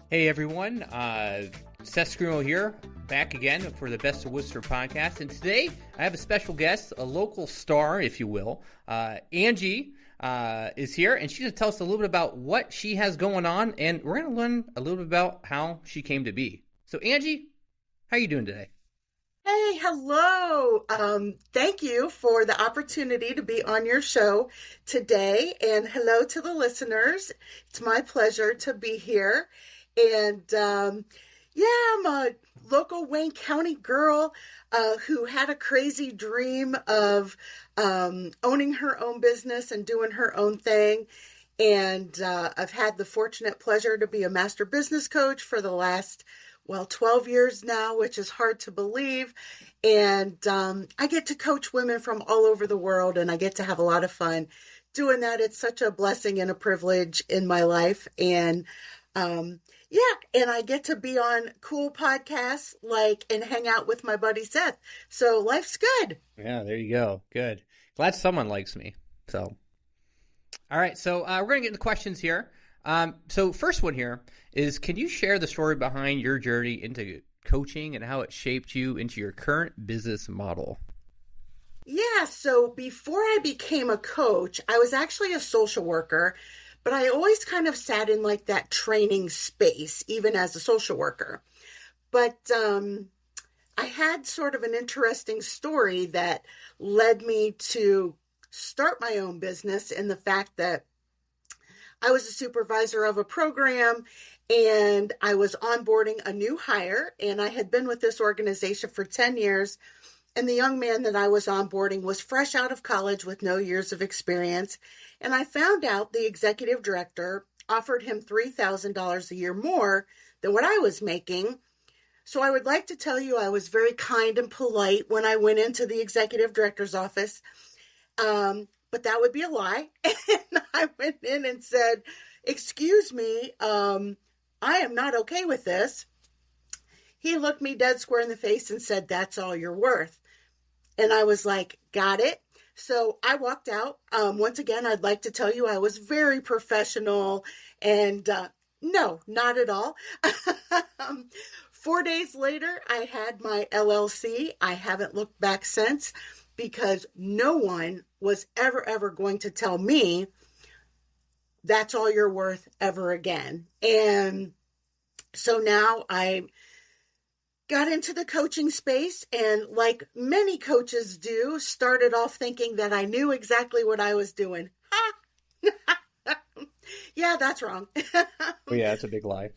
Hey everyone, Seth Scrimo here, back again for the Best of Wooster podcast. And today I have a special guest, a local star, if you will. Angie is here, and she's going to tell us a little bit about what she has going on, and we're going to learn a little bit about how she came to be. So Angie, how are you doing today? Hey, hello. Thank you for the opportunity to be on your show today. And hello to the listeners. It's my pleasure to be here. And I'm a local Wayne County girl who had a crazy dream of owning her own business and doing her own thing. And I've had the fortunate pleasure to be a master business coach for the last 12 years now, which is hard to believe. And I get to coach women from all over the world, and I get to have a lot of fun doing that. It's such a blessing and a privilege in my life. And and I get to be on cool podcasts and hang out with my buddy Seth. So life's good. Yeah, there you go. Good. Glad someone likes me. So, all right. So we're going to get into questions here. So first one here is, can you share the story behind your journey into coaching and how it shaped you into your current business model? Yeah, so before I became a coach, I was actually a social worker, but I always kind of sat in that training space, even as a social worker. But I had sort of an interesting story that led me to start my own business, in the fact that I was a supervisor of a program, and I was onboarding a new hire, and I had been with this organization for 10 years. And the young man that I was onboarding was fresh out of college with no years of experience. And I found out the executive director offered him $3,000 a year more than what I was making. So I would like to tell you I was very kind and polite when I went into the executive director's office. But that would be a lie. And I went in and said, "Excuse me, I am not okay with this." He looked me dead square in the face and said, "That's all you're worth." And I was like, "Got it." So I walked out. Once again, I'd like to tell you I was very professional, and no, not at all. 4 days later, I had my LLC. I haven't looked back since, because no one was ever going to tell me that's all you're worth ever again. And so now I got into the coaching space, and like many coaches do, started off thinking that I knew exactly what I was doing. Yeah, that's wrong. Oh, yeah, that's a big lie.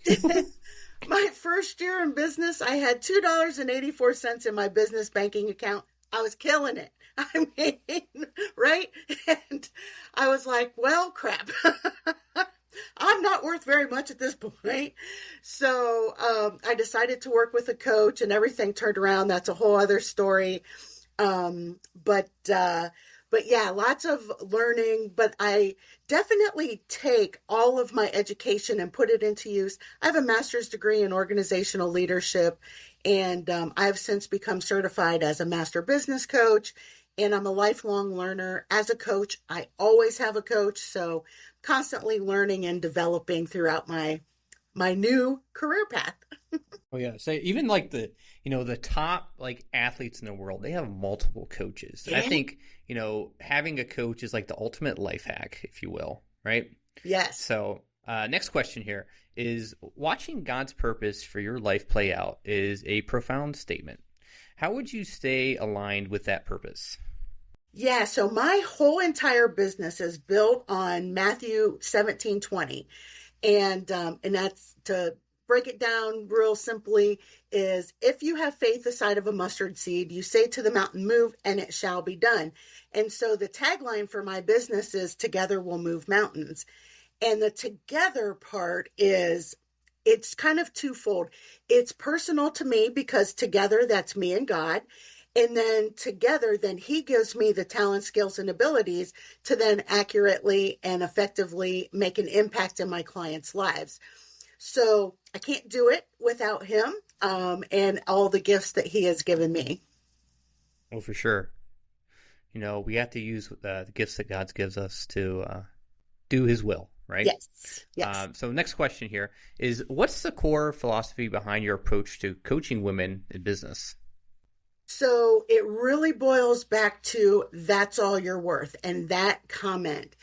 My first year in business, I had $2.84 in my business banking account. I was killing it. I mean, right? And I was like, well, crap. I'm not worth very much at this point. So I decided to work with a coach, and everything turned around. That's a whole other story. But yeah, lots of learning. But I definitely take all of my education and put it into use. I have a master's degree in organizational leadership, and I've since become certified as a master business coach. And I'm a lifelong learner. As a coach, I always have a coach, so constantly learning and developing throughout my new career path. Oh yeah, so even the top athletes in the world, they have multiple coaches. Yeah. I think having a coach is like the ultimate life hack, if you will, right? Yes. So next question here is, watching God's purpose for your life play out is a profound statement. How would you stay aligned with that purpose? Yeah, so my whole entire business is built on Matthew 17:20. And that's, to break it down real simply, is if you have faith the size of a mustard seed, you say to the mountain, "Move," and it shall be done. And so the tagline for my business is, "Together we'll move mountains." And the together part is, it's kind of twofold. It's personal to me, because together, that's me and God. And then together, then he gives me the talent, skills, and abilities to then accurately and effectively make an impact in my clients' lives. So I can't do it without him and all the gifts that he has given me. Oh, for sure. We have to use the gifts that God gives us to do his will, right? Yes. Yes. So next question here is, what's the core philosophy behind your approach to coaching women in business? So it really boils back to that's all you're worth and that comment,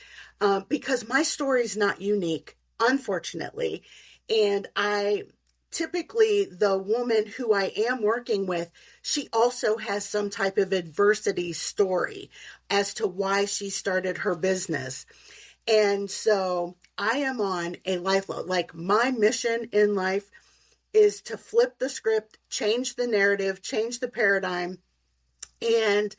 because my story is not unique, unfortunately. And I typically, the woman who I am working with, she also has some type of adversity story as to why she started her business. And so I am on a life, like my mission in life is to flip the script, change the narrative, change the paradigm. And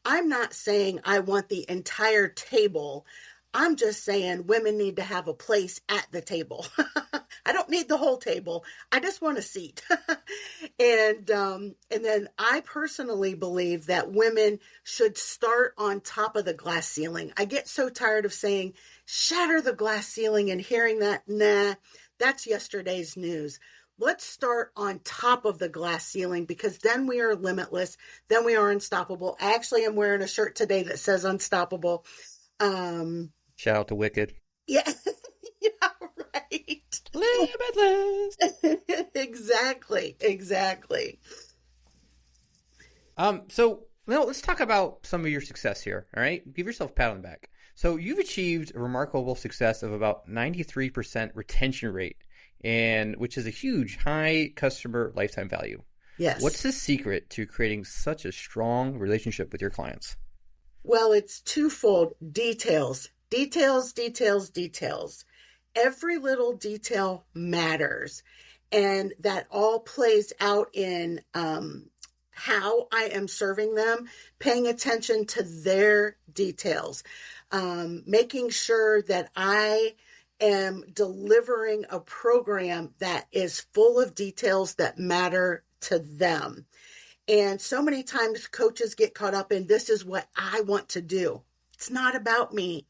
I'm not saying I want the entire table. I'm just saying women need to have a place at the table. I don't need the whole table. I just want a seat. And then I personally believe that women should start on top of the glass ceiling. I get so tired of saying shatter the glass ceiling and hearing that, nah, that's yesterday's news. Let's start on top of the glass ceiling, because then we are limitless. Then we are unstoppable. I actually am wearing a shirt today that says unstoppable. Shout out to Wicked. Yeah, yeah, right. Limitless. Exactly, exactly. So now let's talk about some of your success here. All right, give yourself a pat on the back. So you've achieved a remarkable success of about 93% retention rate, and which is a huge high customer lifetime value. Yes. What's the secret to creating such a strong relationship with your clients? Well, it's twofold. Details, details, details, details. Every little detail matters. And that all plays out in how I am serving them, paying attention to their details, making sure that I am delivering a program that is full of details that matter to them. And so many times coaches get caught up in, this is what I want to do. It's not about me.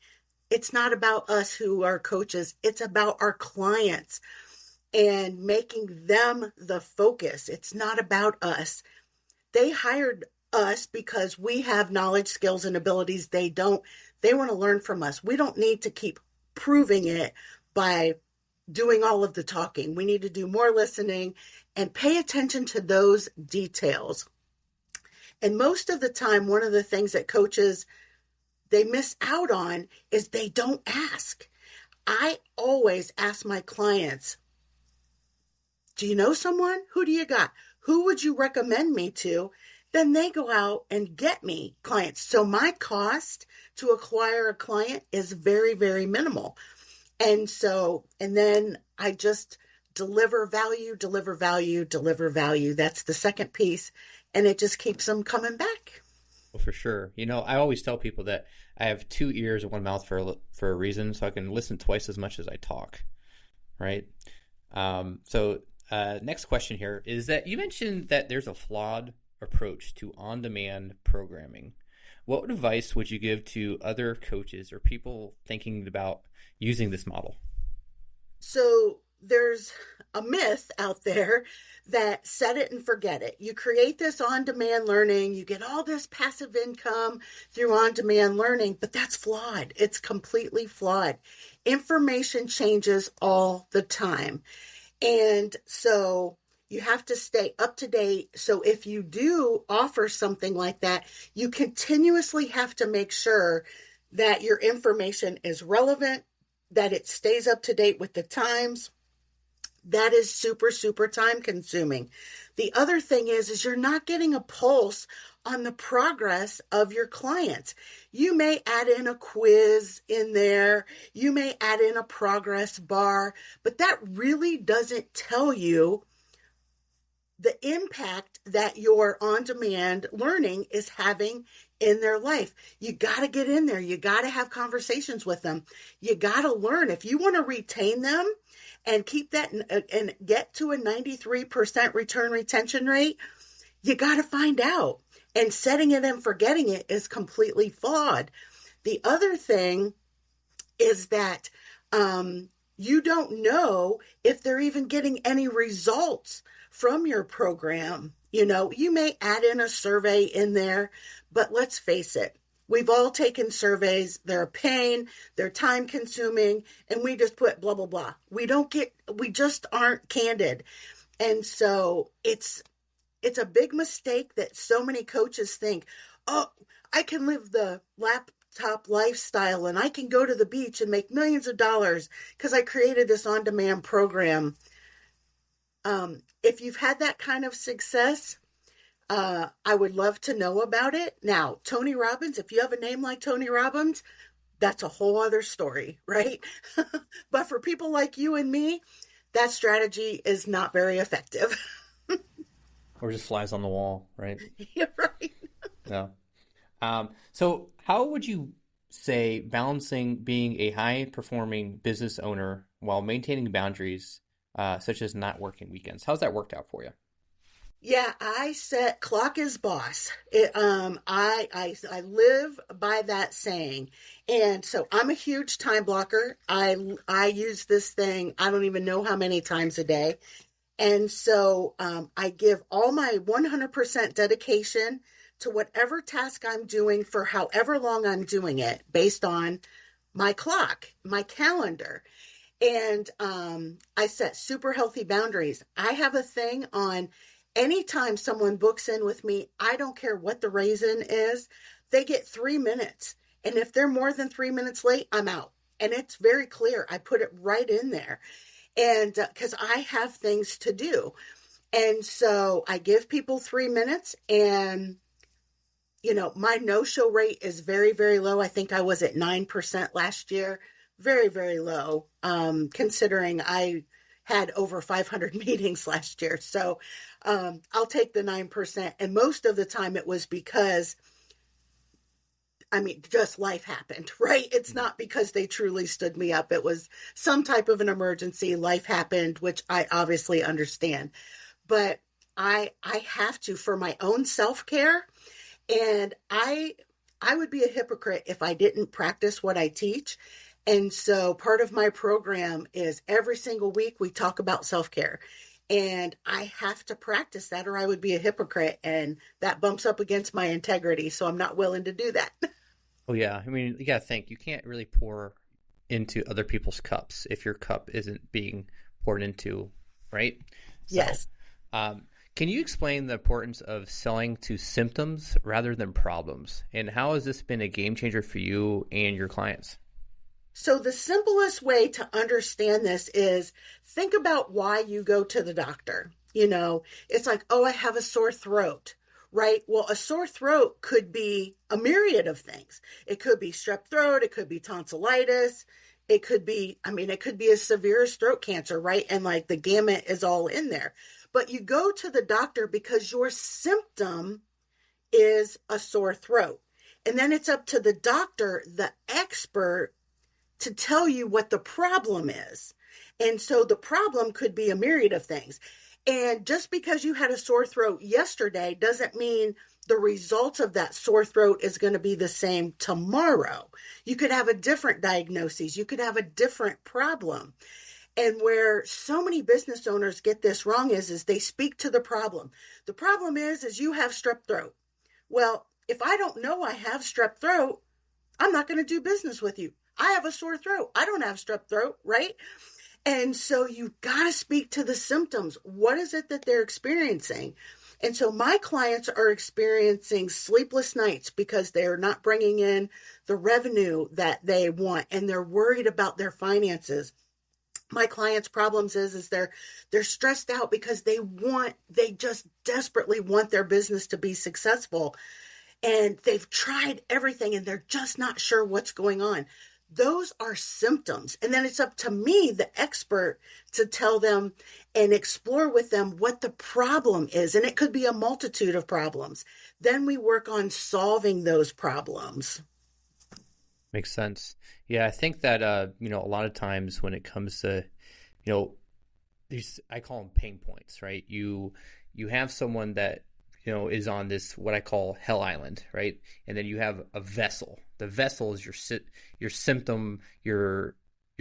It's not about us who are coaches. It's about our clients and making them the focus. It's not about us. They hired us because we have knowledge, skills, and abilities they don't. They want to learn from us. We don't need to keep proving it by doing all of the talking. We need to do more listening and pay attention to those details. And most of the time, one of the things that coaches, they miss out on is they don't ask. I always ask my clients, do you know someone? Who do you got? Who would you recommend me to? Then they go out and get me clients. So my cost to acquire a client is very, very minimal. And then I just deliver value, deliver value, deliver value. That's the second piece. And it just keeps them coming back. Well, for sure. You know, I always tell people that I have two ears and one mouth for a reason, so I can listen twice as much as I talk, right? Next question here is that you mentioned that there's a flawed approach to on-demand programming. What advice would you give to other coaches or people thinking about using this model? So there's a myth out there that set it and forget it. You create this on-demand learning, you get all this passive income through on-demand learning, but that's flawed. It's completely flawed. Information changes all the time. And so you have to stay up to date. So if you do offer something like that, you continuously have to make sure that your information is relevant, that it stays up to date with the times. That is super, super time consuming. The other thing is you're not getting a pulse on the progress of your clients. You may add in a quiz in there. You may add in a progress bar, but that really doesn't tell you the impact that your on-demand learning is having in their life. You got to get in there. You got to have conversations with them. You got to learn. If you want to retain them and keep that and get to a 93% retention rate, you got to find out. And setting it and forgetting it is completely flawed. The other thing is that you don't know if they're even getting any results from your program. You know, you may add in a survey in there, but let's face it, We've all taken surveys. They're a pain, they're time consuming, and we just put blah, blah, blah. We just aren't candid. And so it's a big mistake that so many coaches think, oh, I can live the laptop lifestyle and I can go to the beach and make millions of dollars because I created this on-demand program. If you've had that kind of success, I would love to know about it. Now, Tony Robbins, if you have a name like Tony Robbins, that's a whole other story, right? But for people like you and me, that strategy is not very effective. Or just flies on the wall, right? You're right. Yeah. So how would you say balancing being a high-performing business owner while maintaining boundaries, such as not working weekends? How's that worked out for you? Yeah, I said clock is boss. I live by that saying. And so I'm a huge time blocker. I use this thing, I don't even know how many times a day. And so I give all my 100% dedication to whatever task I'm doing for however long I'm doing it based on my clock, my calendar. And I set super healthy boundaries. I have a thing on anytime someone books in with me, I don't care what the reason is, they get 3 minutes. And if they're more than 3 minutes late, I'm out. And it's very clear. I put it right in there. And because I have things to do. And so I give people 3 minutes, and, my no-show rate is very, very low. I think I was at 9% last year. Very, very low, considering I had over 500 meetings last year. So I'll take the 9%. And most of the time it was because, just life happened, right? It's not because they truly stood me up. It was some type of an emergency. Life happened, which I obviously understand. But I have to, for my own self-care. And I would be a hypocrite if I didn't practice what I teach. And so part of my program is every single week we talk about self-care. And I have to practice that or I would be a hypocrite. And that bumps up against my integrity. So I'm not willing to do that. Oh, yeah. You got to think, you can't really pour into other people's cups if your cup isn't being poured into, right? So, yes. Can you explain the importance of selling to symptoms rather than problems? And how has this been a game changer for you and your clients? So the simplest way to understand this is think about why you go to the doctor. It's like, oh, I have a sore throat, right? Well, a sore throat could be a myriad of things. It could be strep throat. It could be tonsillitis. It could be a severe throat cancer, right? And like the gamut is all in there. But you go to the doctor because your symptom is a sore throat. And then it's up to the doctor, the expert, to tell you what the problem is. And so the problem could be a myriad of things. And just because you had a sore throat yesterday doesn't mean the results of that sore throat is going to be the same tomorrow. You could have a different diagnosis. You could have a different problem. And where so many business owners get this wrong is they speak to the problem. The problem is you have strep throat. Well, if I don't know I have strep throat, I'm not going to do business with you. I have a sore throat. I don't have strep throat, right? And so you got to speak to the symptoms. What is it that they're experiencing? And so my clients are experiencing sleepless nights because they're not bringing in the revenue that they want, and they're worried about their finances. My clients' problems is they're stressed out because they just desperately want their business to be successful. And they've tried everything and they're just not sure what's going on. Those are symptoms. And then it's up to me, the expert, to tell them and explore with them what the problem is. And it could be a multitude of problems. Then we work on solving those problems. Makes sense. Yeah, I think that, a lot of times when it comes to, these, I call them pain points, right? You have someone that, is on this, what I call hell island, right? And then you have a vessel. The vessel is your symptom, your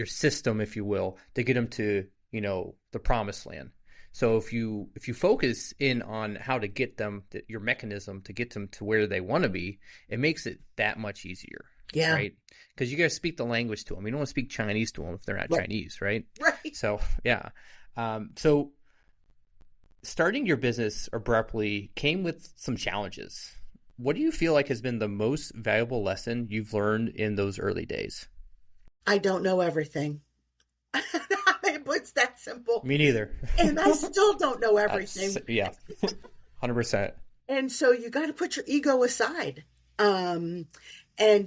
system, if you will, to get them to, the promised land. So if you focus in on how to get them, your mechanism to get them to where they want to be, it makes it that much easier, Yeah. right? Because you got to speak the language to them. You don't want to speak Chinese to them if they're not Right. Chinese, right? Right. So yeah. So starting your business abruptly came with some challenges. What do you feel like has been the most valuable lesson you've learned in those early days? I don't know everything. It's that simple. Me neither. And I still don't know everything. Yeah, 100%. And so you got to put your ego aside, and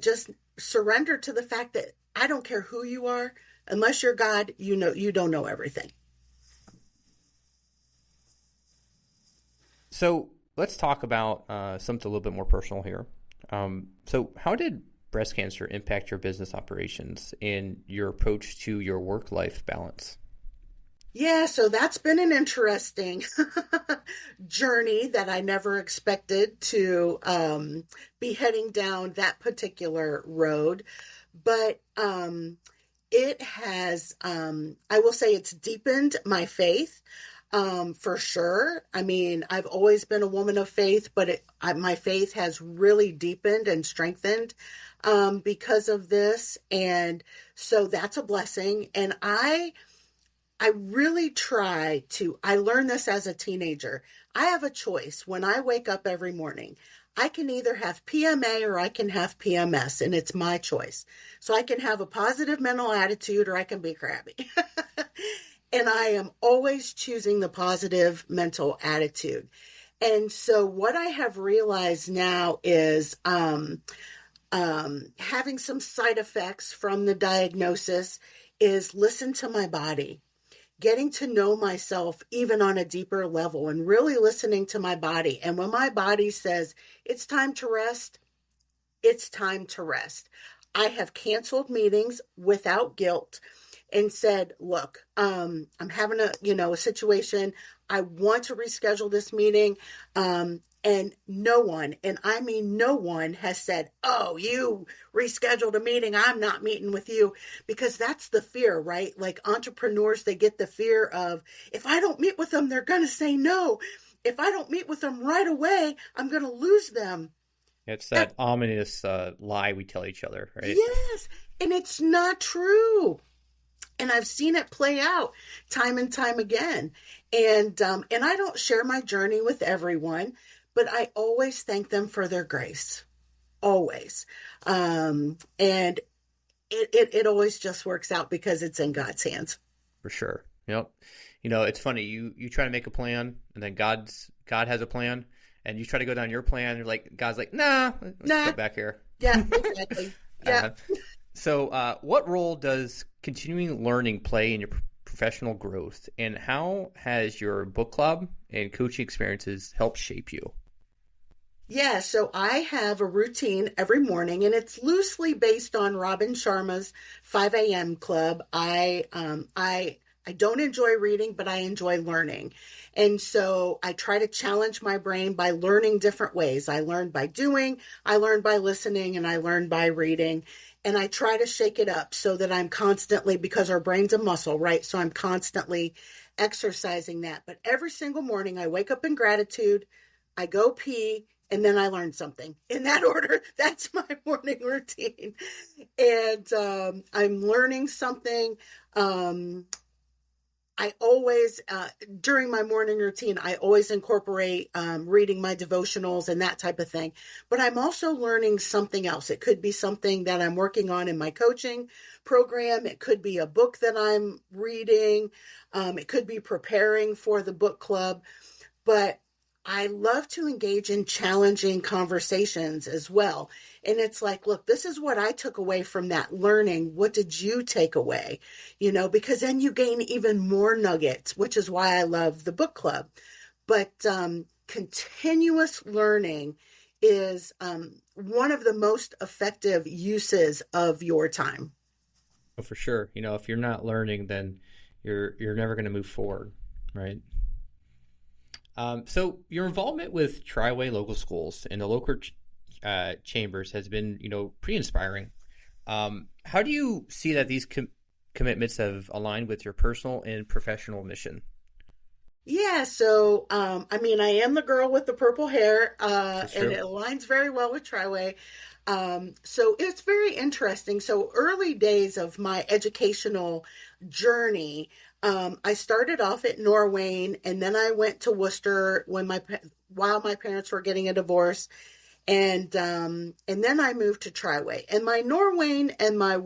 just surrender to the fact that I don't care who you are, unless you're God, you don't know everything. So let's talk about something a little bit more personal here. So how did breast cancer impact your business operations and your approach to your work-life balance? Yeah, so that's been an interesting journey that I never expected to be heading down that particular road. But it has, I will say it's deepened my faith, for sure. I mean, I've always been a woman of faith, but my faith has really deepened and strengthened because of this. And so that's a blessing. And I really I learned this as a teenager. I have a choice when I wake up every morning. I can either have PMA or I can have PMS, and it's my choice. So I can have a positive mental attitude or I can be crabby. And I am always choosing the positive mental attitude. And so what I have realized now is having some side effects from the diagnosis is listen to my body. Getting to know myself even on a deeper level and really listening to my body. And when my body says it's time to rest, it's time to rest. I have canceled meetings without guilt and said, look, I'm having a situation. I want to reschedule this meeting. And no one, and I mean no one, has said, oh, you rescheduled a meeting, I'm not meeting with you. Because that's the fear, right? Like entrepreneurs, they get the fear of, if I don't meet with them, they're going to say no. If I don't meet with them right away, I'm going to lose them. It's that ominous lie we tell each other, right? Yes, and it's not true. And I've seen it play out time and time again. And I don't share my journey with everyone, but I always thank them for their grace. Always. And it always just works out because it's in God's hands. For sure. Yep. It's funny. You try to make a plan, and then God has a plan, and you try to go down your plan. You're like, God's like, let's go back here. Yeah, exactly. Yeah. So what role does continuing learning play in your professional growth, and how has your book club and coaching experiences helped shape you? Yeah, so I have a routine every morning, and it's loosely based on Robin Sharma's 5 a.m. club. I don't enjoy reading, but I enjoy learning. And so I try to challenge my brain by learning different ways. I learn by doing, I learn by listening, and I learn by reading. And I try to shake it up so that I'm constantly, because our brain's a muscle, right? So I'm constantly exercising that. But every single morning I wake up in gratitude, I go pee, and then I learn something. In that order, that's my morning routine. And I'm learning something. I always, during my morning routine, I always incorporate reading my devotionals and that type of thing. But I'm also learning something else. It could be something that I'm working on in my coaching program. It could be a book that I'm reading. It could be preparing for the book club. But I love to engage in challenging conversations as well. And it's like, look, this is what I took away from that learning. What did you take away? Because then you gain even more nuggets, which is why I love the book club. But continuous learning is one of the most effective uses of your time. Oh, for sure. If you're not learning, then you're never going to move forward, right? So your involvement with Tri-Way local schools and the local chambers has been, pretty inspiring. How do you see that these commitments have aligned with your personal and professional mission? Yeah, so I mean, I am the girl with the purple hair, That's and true. it aligns very well with Triway. So it's very interesting. So early days of my educational journey, I started off at Norwayne, and then I went to Worcester while my parents were getting a divorce, and then I moved to Triway. And my Norwayne and my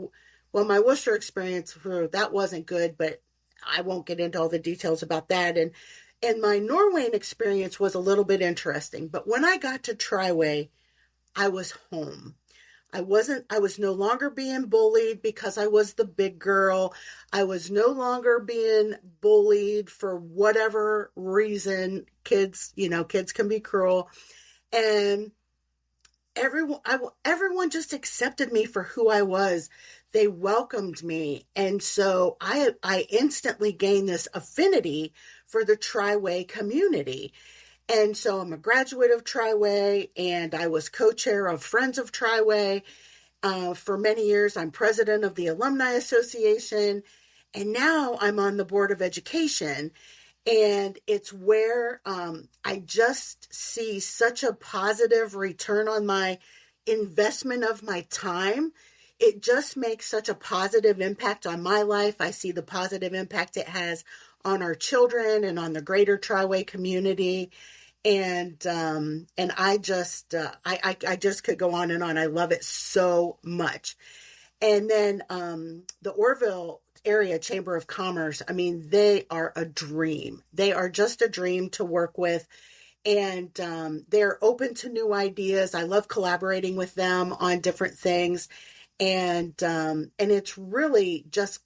Worcester experience, that wasn't good, but I won't get into all the details about that. And my Norwayne experience was a little bit interesting. But when I got to Triway, I was home. I was no longer being bullied because I was the big girl. I was no longer being bullied for whatever reason. Kids can be cruel. And everyone just accepted me for who I was. They welcomed me, and so I instantly gained this affinity for the Triway community. And so I'm a graduate of Triway, and I was co-chair of Friends of Triway for many years. I'm president of the Alumni Association, and now I'm on the Board of Education. And it's where I just see such a positive return on my investment of my time. It just makes such a positive impact on my life. I see the positive impact it has on our children and on the greater Triway community. And I just could go on and on. I love it so much. And then the Orville area Chamber of Commerce, I mean, they are a dream. They are just a dream to work with. And they're open to new ideas. I love collaborating with them on different things. And it's really just,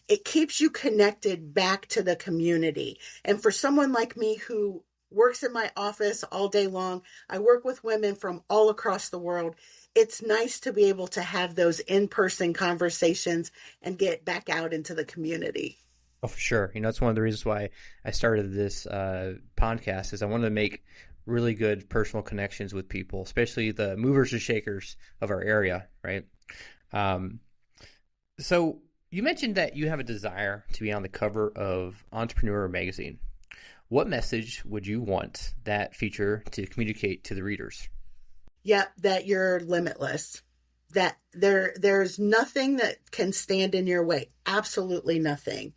it keeps you connected back to the community. And for someone like me who works in my office all day long, I work with women from all across the world. It's nice to be able to have those in-person conversations and get back out into the community. Oh, for sure. That's one of the reasons why I started this podcast is I wanted to make really good personal connections with people, especially the movers and shakers of our area, right? Um, so you mentioned that you have a desire to be on the cover of Entrepreneur magazine. What message would you want that feature to communicate to the readers? Yeah, that you're limitless. That there's nothing that can stand in your way. Absolutely nothing.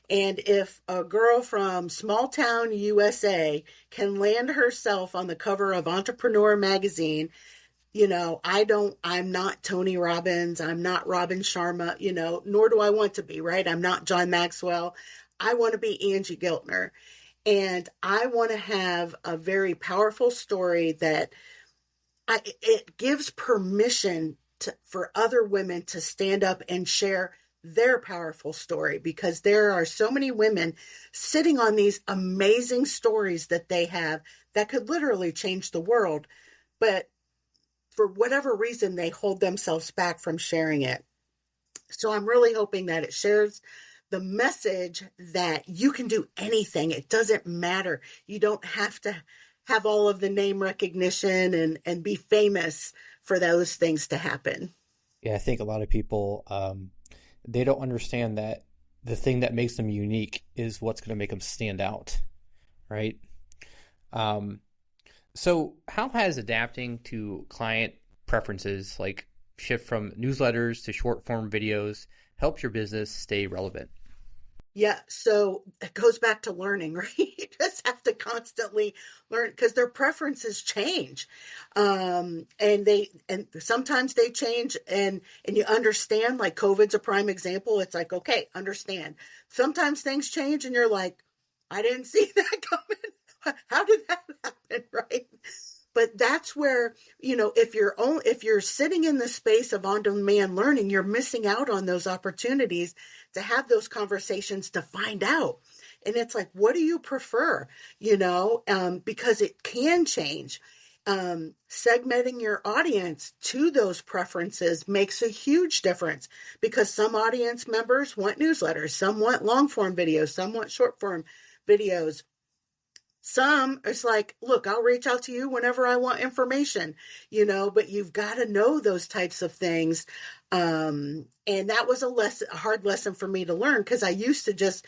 And if a girl from small town USA can land herself on the cover of Entrepreneur magazine, I'm not Tony Robbins. I'm not Robin Sharma, nor do I want to be, right? I'm not John Maxwell. I want to be Angie Giltner. And I want to have a very powerful story that it gives permission for other women to stand up and share their powerful story, because there are so many women sitting on these amazing stories that they have that could literally change the world. But for whatever reason, they hold themselves back from sharing it. So I'm really hoping that it shares the message that you can do anything. It doesn't matter. You don't have to have all of the name recognition and be famous for those things to happen. Yeah, I think a lot of people they don't understand that the thing that makes them unique is what's going to make them stand out, right? Um, so how has adapting to client preferences, like shift from newsletters to short form videos, helped your business stay relevant? Yeah, so it goes back to learning, right? You just have to constantly learn because their preferences change, and sometimes they change, and you understand. Like COVID's a prime example. It's like, okay, understand. Sometimes things change, and you're like, I didn't see that coming. How did that happen, right? But that's where, if you're sitting in the space of on-demand learning, you're missing out on those opportunities to have those conversations to find out. And it's like, what do you prefer? Because it can change. Segmenting your audience to those preferences makes a huge difference, because some audience members want newsletters, some want long form videos, some want short form videos. Some, it's like, look, I'll reach out to you whenever I want information, but you've got to know those types of things. And that was a hard lesson for me to learn, because I used to just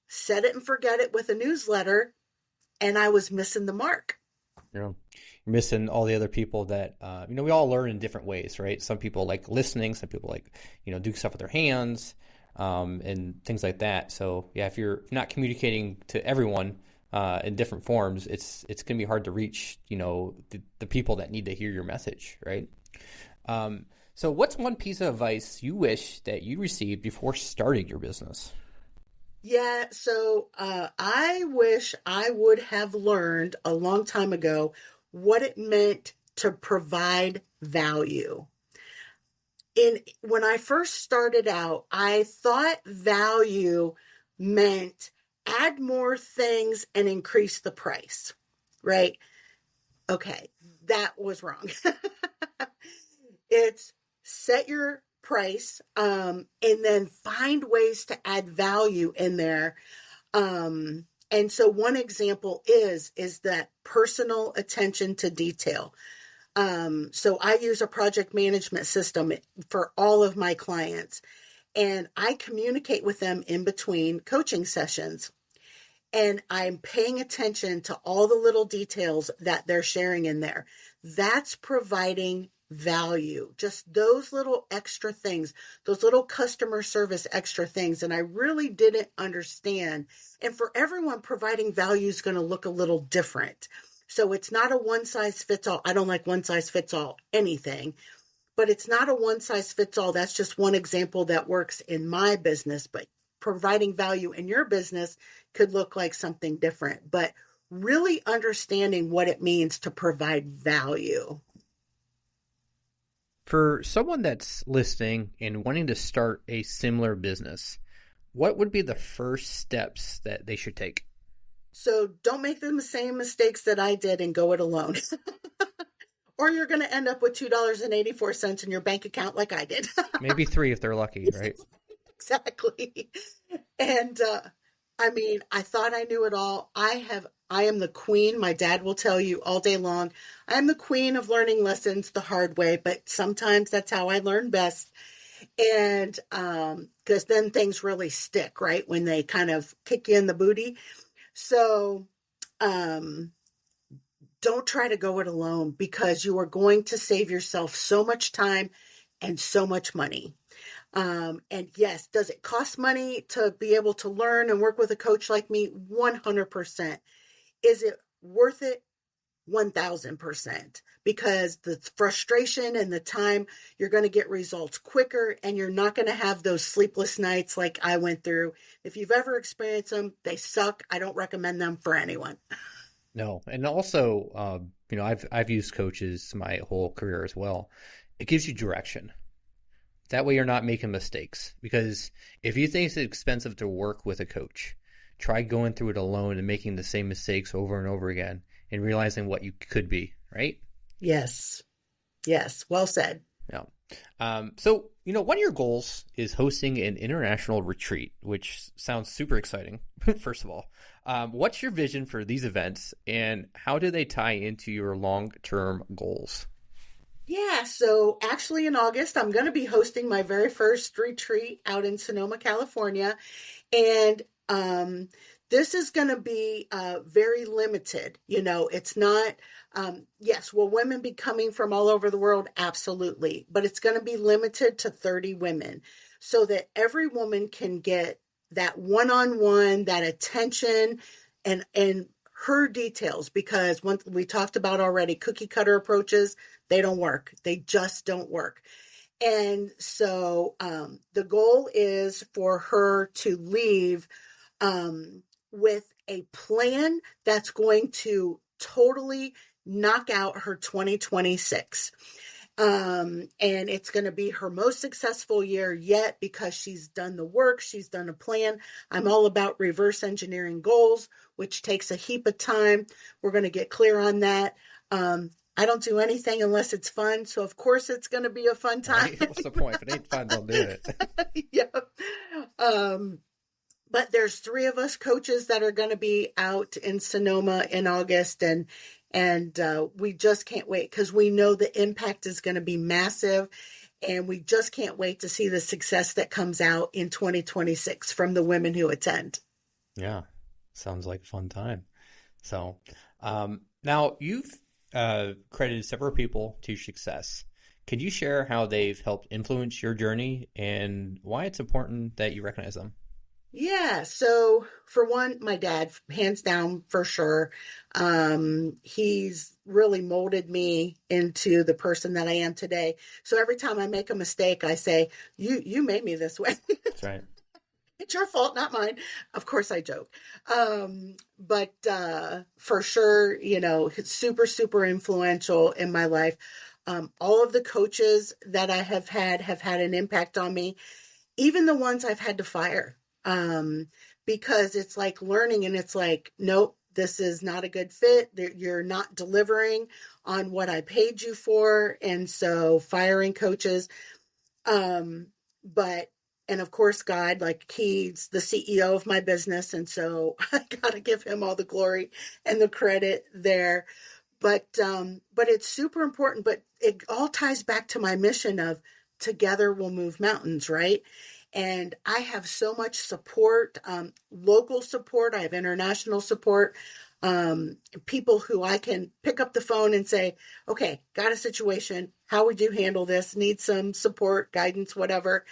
set it and forget it with a newsletter, and I was missing the mark. You know, you're missing all the other people that, we all learn in different ways, right? Some people like listening, some people like, do stuff with their hands, and things like that. So yeah, if you're not communicating to everyone, in different forms, it's going to be hard to reach, the people that need to hear your message, right? So what's one piece of advice you wish that you received before starting your business? Yeah, so I wish I would have learned a long time ago what it meant to provide value. When I first started out, I thought value meant add more things and increase the price, right? Okay, that was wrong. It's set your price, and then find ways to add value in there. And so one example is that personal attention to detail. So I use a project management system for all of my clients, and I communicate with them in between coaching sessions. And I'm paying attention to all the little details that they're sharing in there. That's providing value. Just those little extra things, those little customer service extra things. And I really didn't understand. And for everyone, providing value is going to look a little different. So it's not a one size fits all. I don't like one size fits all anything, but it's not a one size fits all. That's just one example that works in my business. But providing value in your business could look like something different, but really understanding what it means to provide value. For someone that's listening and wanting to start a similar business, what would be the first steps that they should take? So don't make the same mistakes that I did and go it alone. Or you're going to end up with $2.84 in your bank account like I did. Maybe 3 if they're lucky, right? Exactly. And I thought I knew it all. I am the queen. My dad will tell you all day long, I'm the queen of learning lessons the hard way, but sometimes that's how I learn best. And because then things really stick, right? When they kind of kick you in the booty. So don't try to go it alone, because you are going to save yourself so much time and so much money. And yes, does it cost money to be able to learn and work with a coach like me? 100%. Is it worth it? 1000%. Because the frustration and the time, you're going to get results quicker, and you're not going to have those sleepless nights like I went through. If you've ever experienced them, they suck. I don't recommend them for anyone. No. And also, I've used coaches my whole career as well. It gives you direction. That way you're not making mistakes. Because if you think it's expensive to work with a coach, try going through it alone and making the same mistakes over and over again and realizing what you could be, right? Yes. Yes. Well said. Yeah. So, one of your goals is hosting an international retreat, which sounds super exciting, first of all. What's your vision for these events, and how do they tie into your long-term goals? Yeah, so actually in August, I'm going to be hosting my very first retreat out in Sonoma, California. And this is going to be very limited. It's not, yes, will women be coming from all over the world? Absolutely. But it's going to be limited to 30 women so that every woman can get that one-on-one, that attention, and her details, because once we talked about already, cookie cutter approaches, they don't work. They just don't work. And so the goal is for her to leave with a plan that's going to totally knock out her 2026. And it's going to be her most successful year yet, because she's done the work. She's done a plan. I'm all about reverse engineering goals, which takes a heap of time. We're going to get clear on that. I don't do anything unless it's fun. So of course it's going to be a fun time. Right? What's the point? If it ain't fun, don't do it. Yeah. But there's 3 of us coaches that are going to be out in Sonoma in August, and we just can't wait, because we know the impact is going to be massive, and we just can't wait to see the success that comes out in 2026 from the women who attend. Yeah, sounds like a fun time. So, now you've credited several people to your success. Could you share how they've helped influence your journey and why it's important that you recognize them? Yeah, so for one, my dad, hands down for sure. He's really molded me into the person that I am today. So every time I make a mistake, I say, you made me this way. That's right. It's your fault, not mine. Of course I joke. But for sure, it's super, super influential in my life. All of the coaches that I have had an impact on me, even the ones I've had to fire. Because it's like learning and it's like, nope, this is not a good fit. You're not delivering on what I paid you for. And so firing coaches. But, and of course, God, like he's the CEO of my business. And so I got to give him all the glory and the credit there. But it's super important, but it all ties back to my mission of together we'll move mountains, right? And I have so much support, local support. I have international support, people who I can pick up the phone and say, okay, got a situation. How would you handle this? Need some support, guidance, whatever.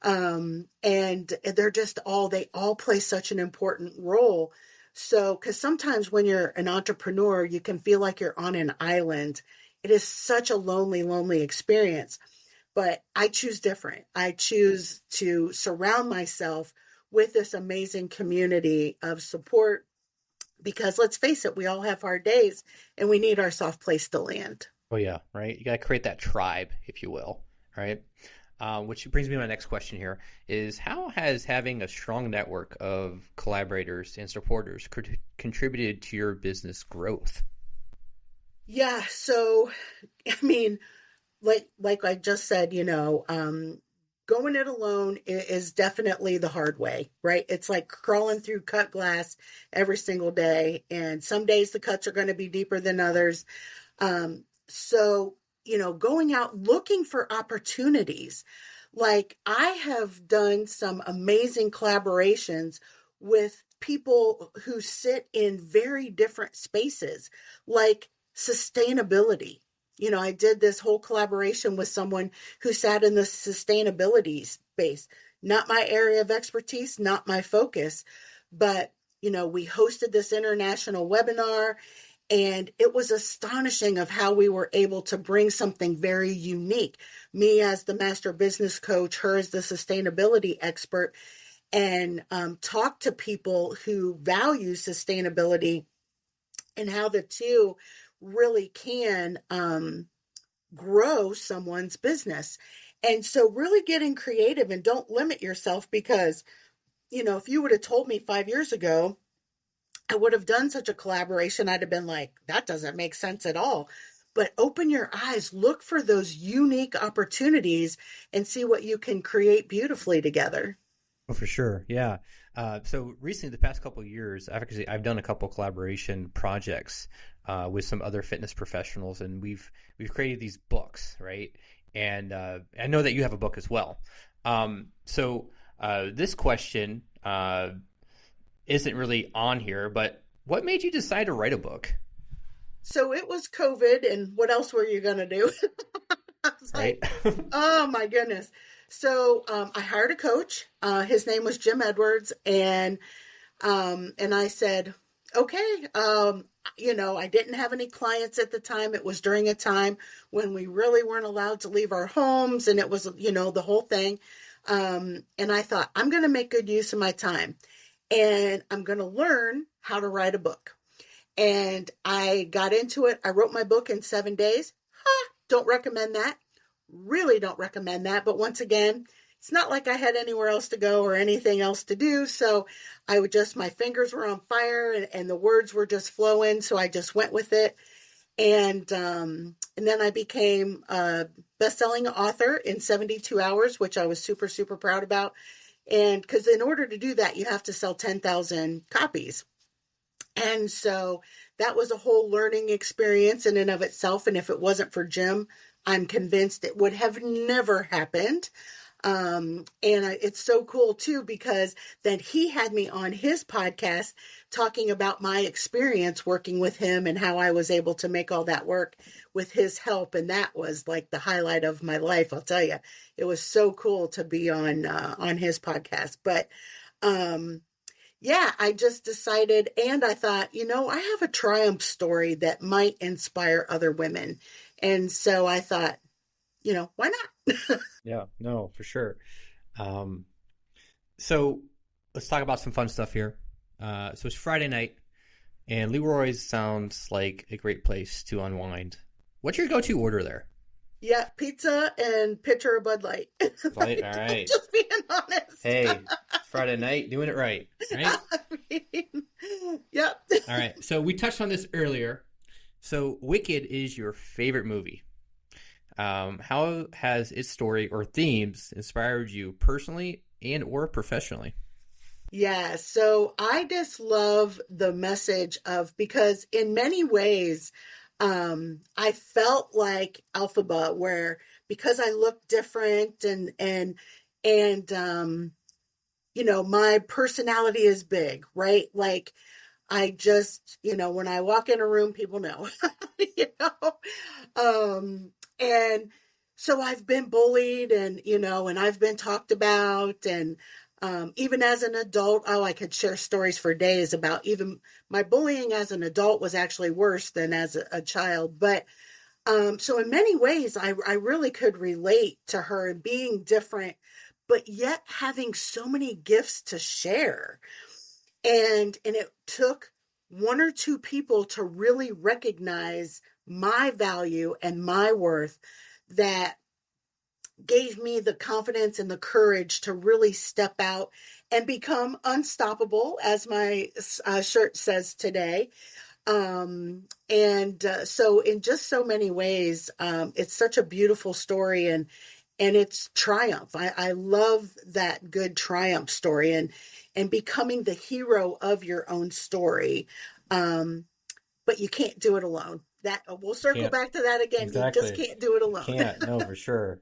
And they all play such an important role. So, because sometimes when you're an entrepreneur, you can feel like you're on an island. It is such a lonely, lonely experience. But I choose different. I choose to surround myself with this amazing community of support because let's face it, we all have hard days and we need our soft place to land. Oh yeah, right. You got to create that tribe, if you will, right? Which brings me to my next question here is how has having a strong network of collaborators and supporters contributed to your business growth? Yeah. So, I mean, like I just said, going it alone is definitely the hard way, right? It's like crawling through cut glass every single day. And some days the cuts are going to be deeper than others. So, going out looking for opportunities. Like I have done some amazing collaborations with people who sit in very different spaces, like sustainability. I did this whole collaboration with someone who sat in the sustainability space. Not my area of expertise, not my focus, but we hosted this international webinar and it was astonishing of how we were able to bring something very unique. Me as the master business coach, her as the sustainability expert, and talk to people who value sustainability and how the two really can grow someone's business. And so really getting creative and don't limit yourself because, if you would have told me 5 years ago, I would have done such a collaboration, I'd have been like, that doesn't make sense at all. But open your eyes, look for those unique opportunities and see what you can create beautifully together. Oh, for sure. Yeah. So recently, the past couple of years, I've done a couple of collaboration projects with some other fitness professionals, and we've created these books, right? And I know that you have a book as well. This question isn't really on here, but what made you decide to write a book? So it was COVID, and what else were you going to do? I was Right? like, oh my goodness. So I hired a coach. His name was Jim Edwards, and I said, okay. I didn't have any clients at the time. It was during a time when we really weren't allowed to leave our homes, and it was the whole thing. And I thought, I'm going to make good use of my time, and I'm going to learn how to write a book. And I got into it. I wrote my book in 7 days. Don't recommend that. Really don't recommend that. But once again, it's not like I had anywhere else to go or anything else to do. So my fingers were on fire and the words were just flowing. So I just went with it. And then I became a best-selling author in 72 hours, which I was super, super proud about. And because in order to do that, you have to sell 10,000 copies. And so that was a whole learning experience in and of itself. And if it wasn't for Jim, I'm convinced it would have never happened. It's so cool too, because then he had me on his podcast talking about my experience working with him and how I was able to make all that work with his help. And that was like the highlight of my life. I'll tell you, it was so cool to be on his podcast. But, yeah, I just decided, and I thought, I have a triumph story that might inspire other women. And so I thought, why not? Yeah, no, for sure. So let's talk about some fun stuff here. So it's Friday night, and Leroy's sounds like a great place to unwind. What's your go-to order there? Yeah, pizza and pitcher of Bud Light. Right, all right. Just being honest. Hey, Friday night, doing it right, right? Yep. All right, so we touched on this earlier. So Wicked is your favorite movie. How has its story or themes inspired you personally and or professionally? Yeah, so I just love the message because in many ways, I felt like Alphaba, where because I look different and my personality is big, right? Like I just, when I walk in a room, people know, and so I've been bullied and I've been talked about and, even as an adult, I could share stories for days about even my bullying as an adult was actually worse than as a child. But so in many ways, I really could relate to her and being different, but yet having so many gifts to share. And it took one or two people to really recognize my value and my worth that gave me the confidence and the courage to really step out and become unstoppable, as my shirt says today. So in just so many ways, it's such a beautiful story and it's triumph. I love that good triumph story and becoming the hero of your own story. But you can't do it alone. That we'll circle back to that again. Exactly. You just can't do it alone. Can't, no, for sure.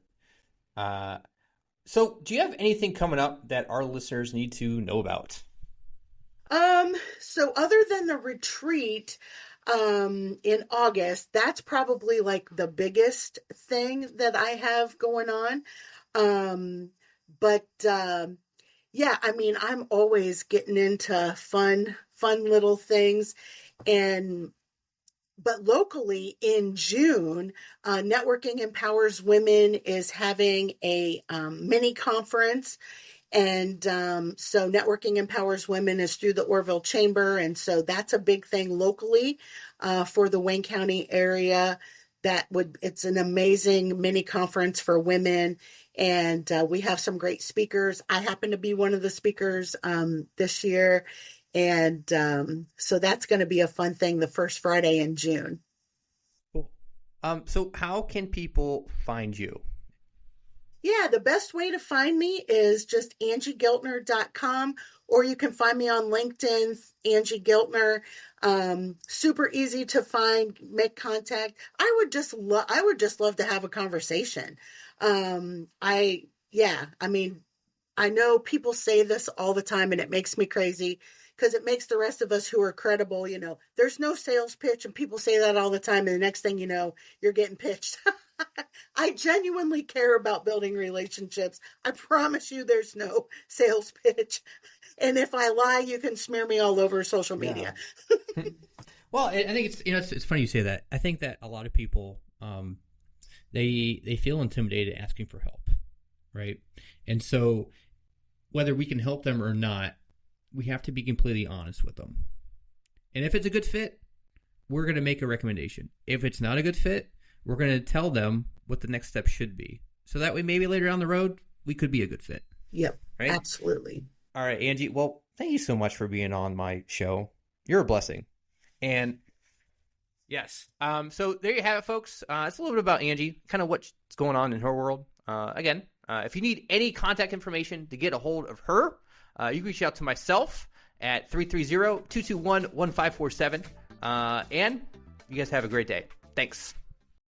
So do you have anything coming up that our listeners need to know about? So other than the retreat, in August, that's probably like the biggest thing that I have going on. Yeah, I mean, I'm always getting into fun little things but locally in June, Networking Empowers Women is having a mini conference. And so Networking Empowers Women is through the Orville Chamber. And so that's a big thing locally for the Wayne County area. It's an amazing mini conference for women. And we have some great speakers. I happen to be one of the speakers this year. And so that's going to be a fun thing the first Friday in June. Cool. So how can people find you? Yeah, the best way to find me is just angiegiltner.com, or you can find me on LinkedIn, Angie Giltner. Super easy to find, make contact. I would just love to have a conversation. I mean, I know people say this all the time and it makes me crazy because it makes the rest of us who are credible, there's no sales pitch, and people say that all the time. And the next thing you know, you're getting pitched. I genuinely care about building relationships. I promise you there's no sales pitch. And if I lie, you can smear me all over social media. Yeah. Well, I think it's funny you say that. I think that a lot of people, they feel intimidated asking for help, right? And so whether we can help them or not, we have to be completely honest with them. And if it's a good fit, we're going to make a recommendation. If it's not a good fit, we're going to tell them what the next step should be. So that way, maybe later down the road, we could be a good fit. Yep, right? Absolutely. All right, Angie. Well, thank you so much for being on my show. You're a blessing. And yes, so there you have it, folks. It's a little bit about Angie, kind of what's going on in her world. Again, if you need any contact information to get a hold of her, you can reach out to myself at 330-221-1547. And you guys have a great day. Thanks.